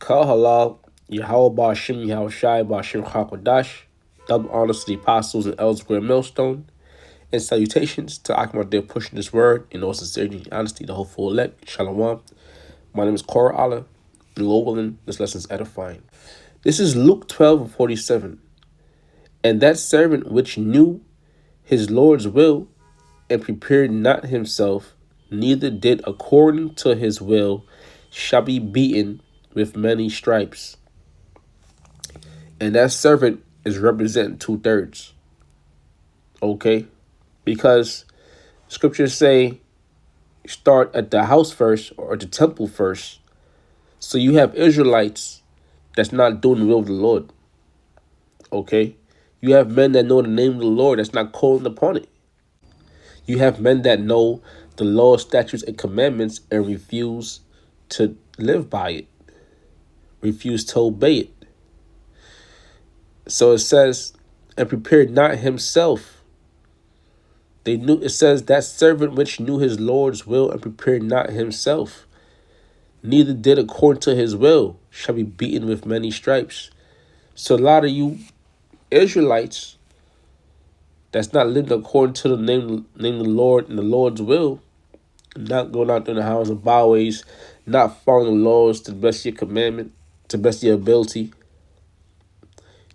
Kal Halal, Yahweh Bashim Yahushai Bashim Hakwadash, double honors to the apostles and elders of Grand Millstone, and salutations to Akbar there pushing this word in all sincerity and honesty, the hopeful elect. Shalom. My name is Korah Allah, and Lord willing, this lesson is edifying. This is Luke 12:47. And that servant which knew his Lord's will and prepared not himself, neither did according to his will, shall be beaten with many stripes. And that servant is representing 2/3. Okay? Because scriptures say start at the house first or at the temple first. So you have Israelites that's not doing the will of the Lord. Okay? You have men that know the name of the Lord that's not calling upon it. You have men that know the law, statutes, and commandments and refuse to live by it. Refuse to obey it. So it says, and prepared not himself. It says that servant which knew his Lord's will and prepared not himself, neither did according to his will, shall be beaten with many stripes. So a lot of you Israelites that's not living according to the name of the Lord and the Lord's will, not going out there in the houses and byways, not following the laws to the best of your commandment, to the best of your ability,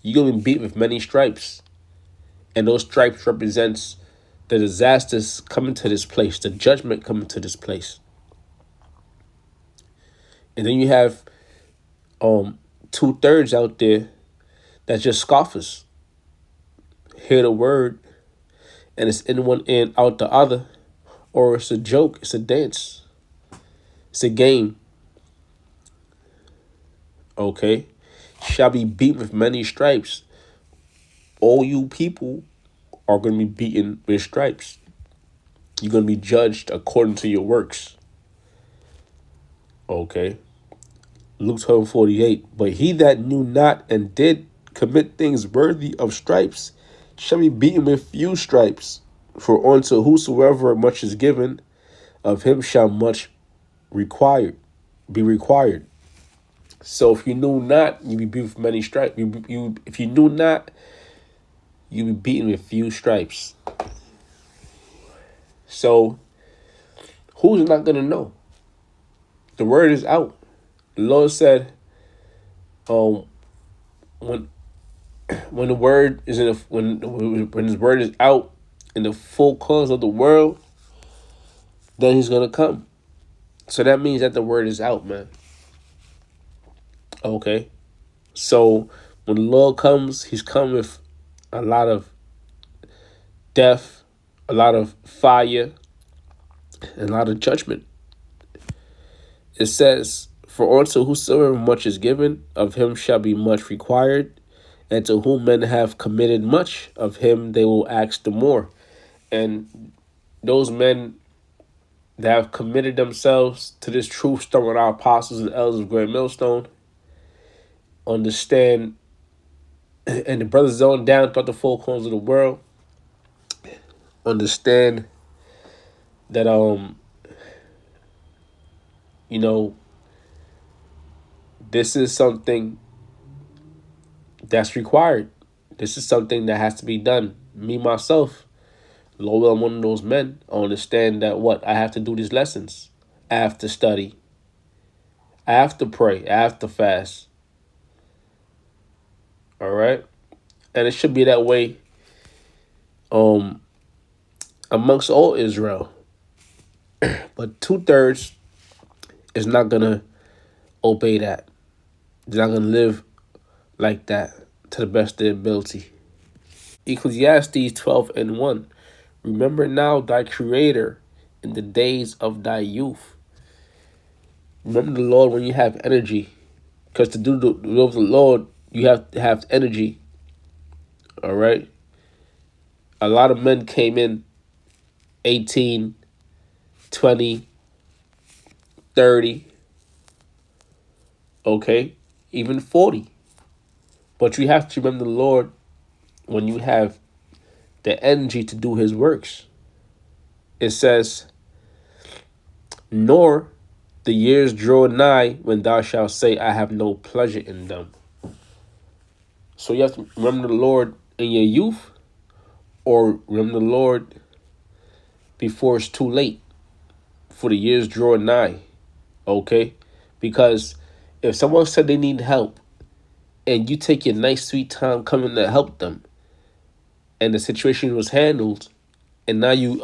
you're going to be beaten with many stripes. And those stripes represents the disasters coming to this place, the judgment coming to this place. And then you have 2/3 out there that's just scoffers. Hear the word and it's in one end, out the other, or it's a joke, it's a dance, it's a game. Okay? Shall be beaten with many stripes. All you people are going to be beaten with stripes. You're going to be judged according to your works. Okay? Luke 12:48. But he that knew not and did commit things worthy of stripes shall be beaten with few stripes. For unto whosoever much is given, of him shall much be required. So if you knew not, you be beaten with many stripes. If you knew not, you be beaten with few stripes. So who's not gonna know? The word is out. The Lord said, when the word is when his word is out in the full cause of the world, then he's gonna come. So that means that the word is out, man. Okay. So when the Lord comes, he's coming with a lot of death, a lot of fire, and a lot of judgment. It says, for unto whosoever much is given, of him shall be much required. And to whom men have committed much, of him they will ask the more. And those men that have committed themselves to this truth, starting with our apostles and elders of Grand Millstone, understand, and the brothers on down throughout the four corners of the world, understand that this is something that's required. This is something that has to be done. Me, myself, Lord, I'm one of those men. I understand that I have to do these lessons. I have to study. I have to pray. I have to fast. All right? And it should be that way amongst all Israel. But 2/3 is not going to obey that. They're not going to live like that to the best of their ability. Ecclesiastes 12:1. Remember now thy Creator in the days of thy youth. Remember the Lord when you have energy. Because to do the will of the Lord, you have to have energy. All right? A lot of men came in 18, 20, 30. Okay? Even 40. But you have to remember the Lord when you have the energy to do his works. It says, nor The years draw nigh when thou shalt say, I have no pleasure in them. So you have to remember the Lord in your youth, or remember the Lord before it's too late, for the years draw nigh. Okay? Because if someone said they need help, and you take your nice sweet time coming to help them, and the situation was handled, and now you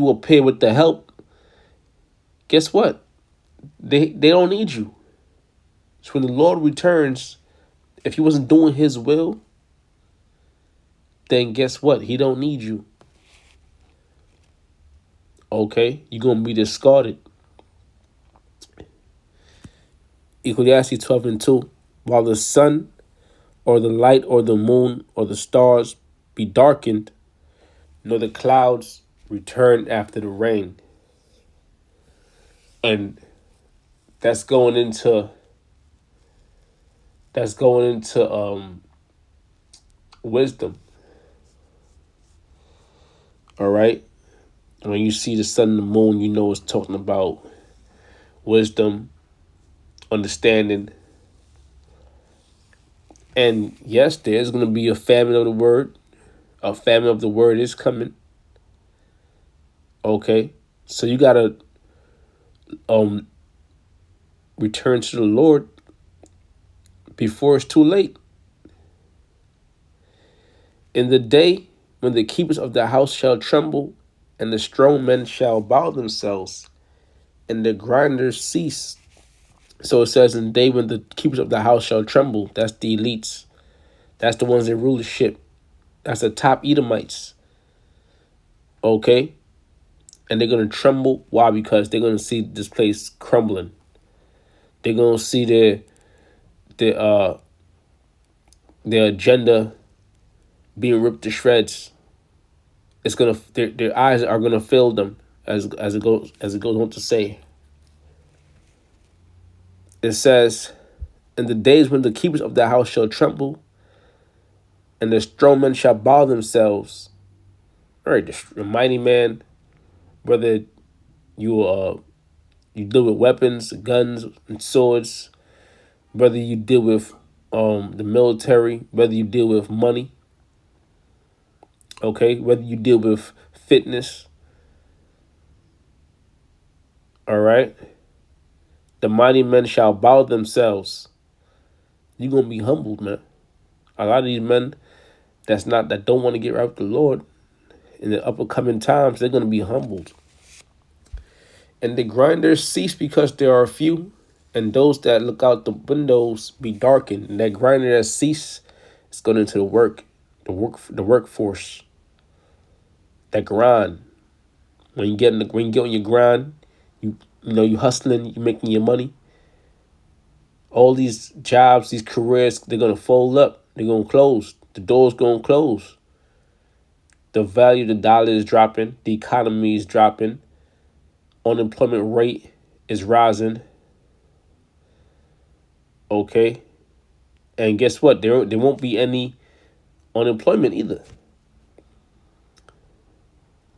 appear with the help, guess what? They don't need you. So when the Lord returns, if he wasn't doing his will, then guess what? He don't need you. Okay? You're going to be discarded. Ecclesiastes 12:2. While the sun or the light or the moon or the stars be darkened, nor the clouds return after the rain. And that's going into wisdom. All right? When you see the sun and the moon, you know it's talking about wisdom, understanding. And yes, there's going to be a famine of the word. A famine of the word is coming. Okay? So you got to return to the Lord before it's too late. In the day when the keepers of the house shall tremble, and the strong men shall bow themselves, and the grinders cease. So it says, in the day when the keepers of the house shall tremble, that's the elites. That's the ones in rulership. That's the top Edomites. Okay? And they're going to tremble. Why? Because they're going to see this place crumbling. They're going to see their agenda being ripped to shreds. It's gonna their eyes are gonna fail them as it goes on to say. It says, in the days when the keepers of the house shall tremble, and the strong men shall bow themselves. All right, the mighty man, whether you deal with weapons, guns, and swords, whether you deal with the military, whether you deal with money, okay, whether you deal with fitness, all right, the mighty men shall bow themselves. You're gonna be humbled, man. A lot of these men that don't want to get right with the Lord in the upcoming times, they're gonna be humbled. And the grinders cease because there are few, and those that look out the windows be darkened. And that grinder that cease is going into the workforce. That grind. When you get on your grind, you hustling, you making your money. All these jobs, these careers, they're gonna fold up. They're gonna close. The door's gonna close. The value of the dollar is dropping. The economy is dropping. Unemployment rate is rising. Okay. And guess what? There won't be any unemployment either.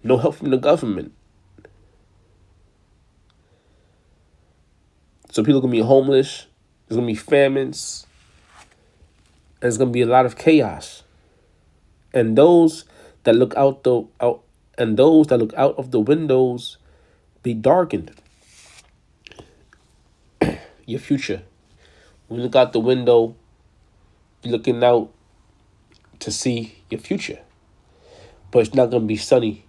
No help from the government. So people are gonna be homeless. There's gonna be famines. And there's gonna be a lot of chaos. And those that look out of the windows be darkened. Your future. When you look out the window, you're looking out to see your future. But it's not going to be sunny.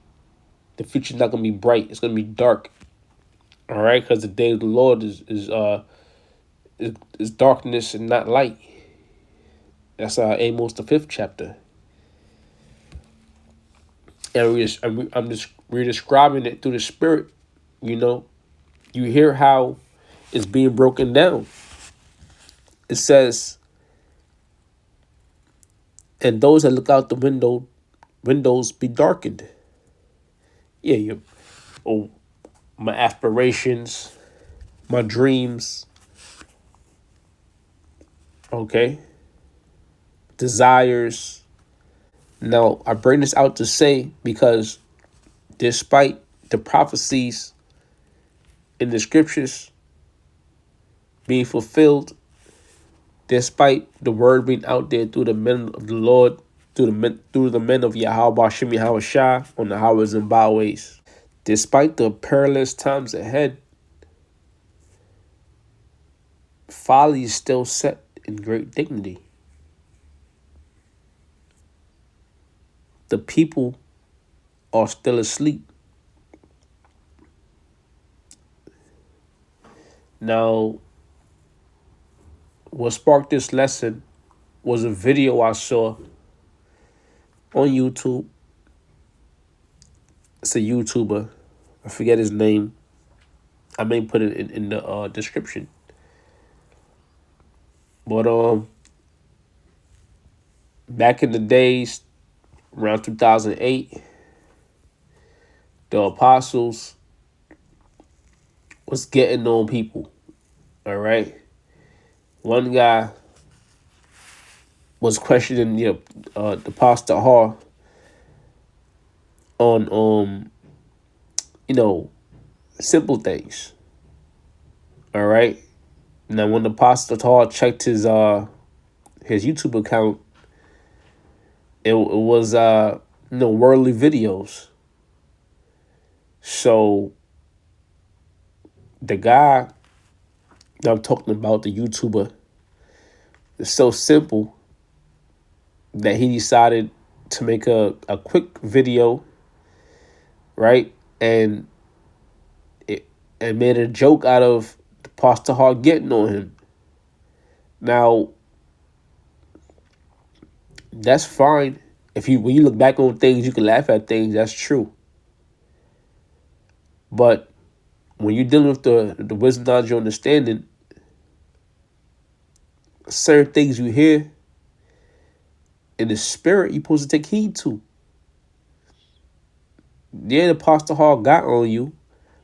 The future's not going to be bright. It's going to be dark. All right? Because the day of the Lord is darkness and not light. That's Amos, the 5th chapter. And we're describing it through the Spirit. You hear how it's being broken down. It says, and those that look out the windows be darkened. Yeah, my aspirations, my dreams, okay, desires. Now, I bring this out to say because despite the prophecies in the scriptures, being fulfilled, despite the word being out there through the men of the Lord, through the men of Yahweh Shem Yahweh Shah on the highways and byways. Despite the perilous times ahead, Folly is still set in great dignity. The people are still asleep. Now, what sparked this lesson was a video I saw on YouTube. It's a YouTuber. I forget his name. I may put it in the description. But back in the days, around 2008, the apostles was getting on people. All right. One guy was questioning the Pastor Hall on simple things. All right. Now when the Pastor Hall checked his YouTube account, it was worldly videos. So the guy that I'm talking about, the YouTuber, is so simple that he decided to make a quick video, right? And made a joke out of the Pastor Hall getting on him. Now, that's fine. When you look back on things, you can laugh at things. That's true. But when you're dealing with the wisdom, knowledge, and understanding, certain things you hear in the spirit, you're supposed to take heed to. Yeah, the Pastor Hall got on you,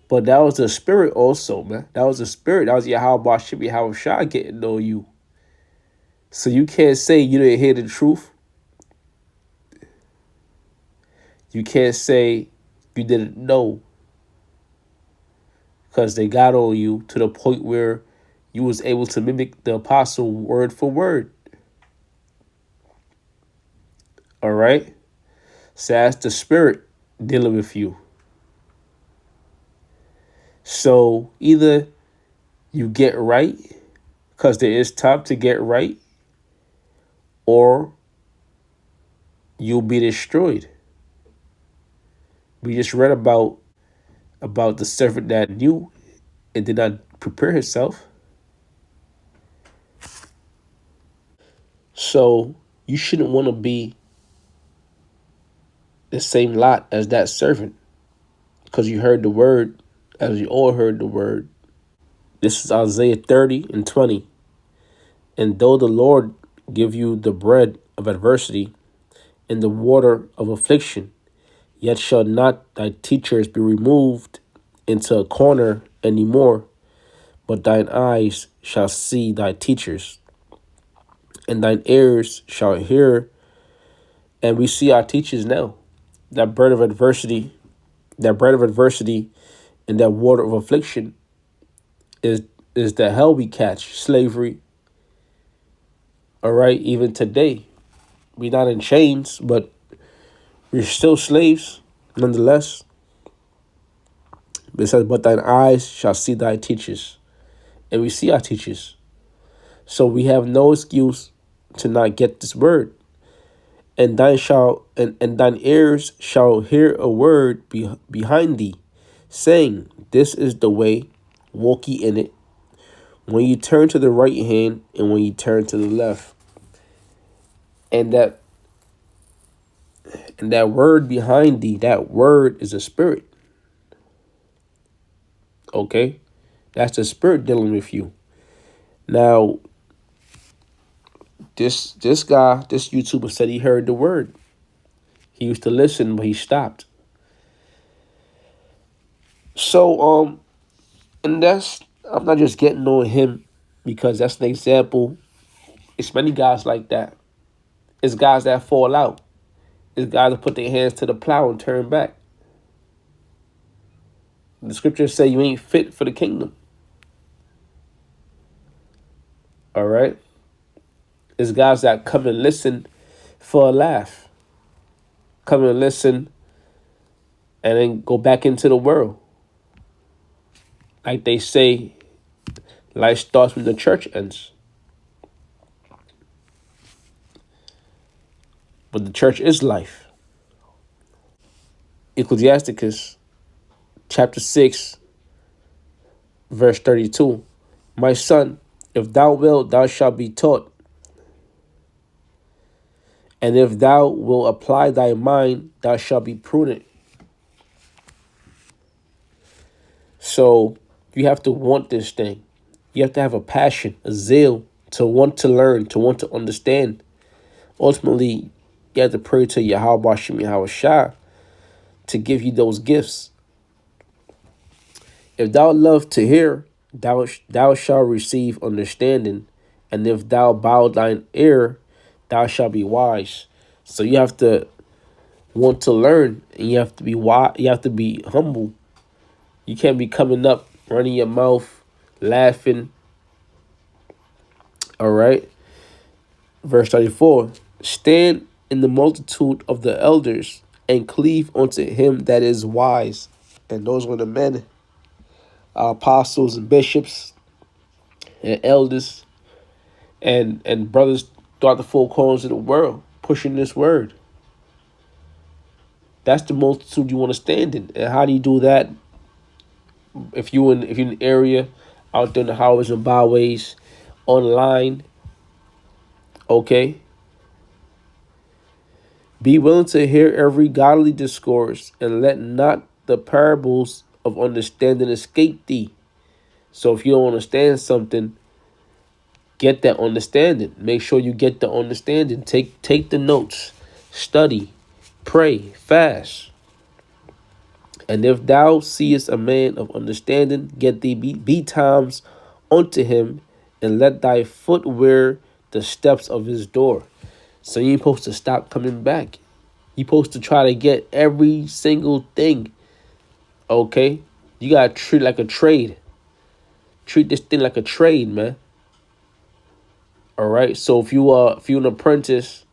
but that was the spirit also, man. That was the spirit. That was Yahweh Shem Yahweh Shah getting on you. So you can't say you didn't hear the truth. You can't say you didn't know, because they got on you to the point where you was able to mimic the apostle word for word. All right? So that's the spirit dealing with you. So either you get right, because there is time to get right, or you'll be destroyed. We just read about the servant that knew and did not prepare himself. So you shouldn't want to be the same lot as that servant, because you heard the word, as you all heard the word. This is Isaiah 30:20. And though the Lord give you the bread of adversity and the water of affliction, yet shall not thy teachers be removed into a corner any more, but thine eyes shall see thy teachers, and thine ears shall hear. And we see our teachers now. That bread of adversity, and that water of affliction is the hell we catch, slavery. All right, even today, we're not in chains, but we're still slaves, nonetheless. It says, but thine eyes shall see thy teachers. And we see our teachers. So we have no excuse to not get this word. And thine ears shall hear a word behind thee, saying, this is the way, walk ye in it, when you turn to the right hand and when you turn to the left. And that word behind thee, that word is a spirit. Okay? That's the spirit dealing with you. Now, this guy, this YouTuber said he heard the word. He used to listen, but he stopped. So, and I'm not just getting on him because that's an example. It's many guys like that. It's guys that fall out. It's guys that put their hands to the plow and turn back. The scriptures say you ain't fit for the kingdom. All right. It's guys that come and listen for a laugh, come and listen, and then go back into the world. Like they say, life starts when the church ends. But the church is life. Ecclesiasticus chapter 6, verse 32. My son, if thou wilt, thou shalt be taught. And if thou wilt apply thy mind, thou shalt be prudent. So you have to want this thing. You have to have a passion, a zeal to want to learn, to want to understand. Ultimately, you have to pray to Yahweh Hashem Yahweh Shah to give you those gifts. If thou love to hear, thou shalt receive understanding. And if thou bow thine ear, thou shalt be wise. So you have to want to learn, and you have to be wise. You have to be humble. You can't be coming up, running your mouth, laughing. All right. Verse 34. Stand in the multitude of the elders and cleave unto him that is wise. And those were the men, apostles and bishops and elders and brothers throughout the four corners of the world, pushing this word. That's the multitude you want to stand in. And how do you do that? If you're in the area, out there in the highways and byways, online, okay? Be willing to hear every godly discourse, and let not the parables of understanding escape thee. So if you don't understand something, get that understanding. Make sure you get the understanding. Take the notes. Study. Pray. Fast. And if thou seest a man of understanding, get thee betimes unto him, and let thy foot wear the steps of his door. So you ain't supposed to stop coming back. You're supposed to try to get every single thing. Okay? You gotta treat it like a trade. Treat this thing like a trade, man. All right. So if you're an apprentice,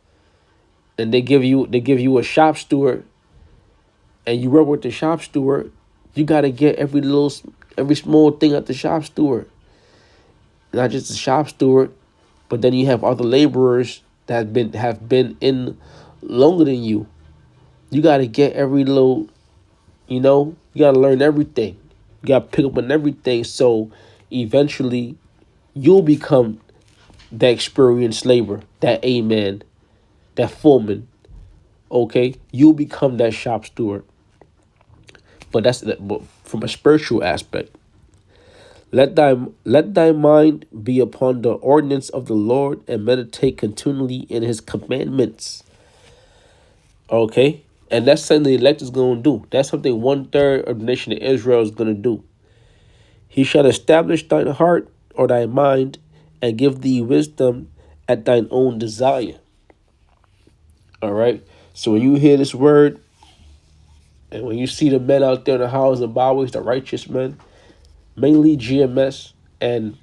and they give you a shop steward, and you work with the shop steward, you gotta get every small thing at the shop steward. Not just the shop steward, but then you have other laborers that have been in longer than you. You gotta get every little, you gotta learn everything. You gotta pick up on everything, so eventually you'll become that experienced laborer, that amen, that foreman. Okay, you'll become that shop steward. But but from a spiritual aspect. Let thy mind be upon the ordinance of the Lord, and meditate continually in his commandments. Okay? And that's something the elect is going to do. That's something 1/3 of the nation of Israel is going to do. He shall establish thine heart or thy mind, and give thee wisdom at thine own desire. All right? So when you hear this word, and when you see the men out there in the houses and byways, the righteous men, mainly GMS and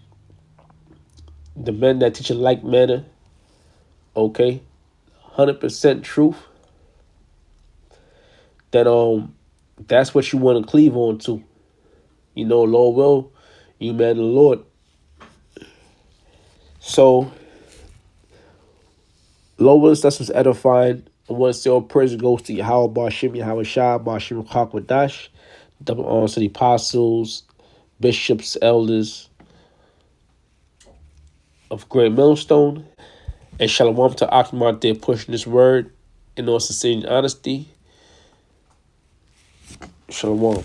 the men that teach in like manner, okay, 100% truth, then that's what you want to cleave on to. Lord will, you man the Lord. So, Lord willing, that's what's edifying. I want to say all praise goes to Yahweh Bashim, Yahweh Shah, Bashim Chakwadash, double honors to the apostles, bishops, elders of Great Millstone, and shalom to Akim out there pushing this word in all sincerity and honesty. Shalom.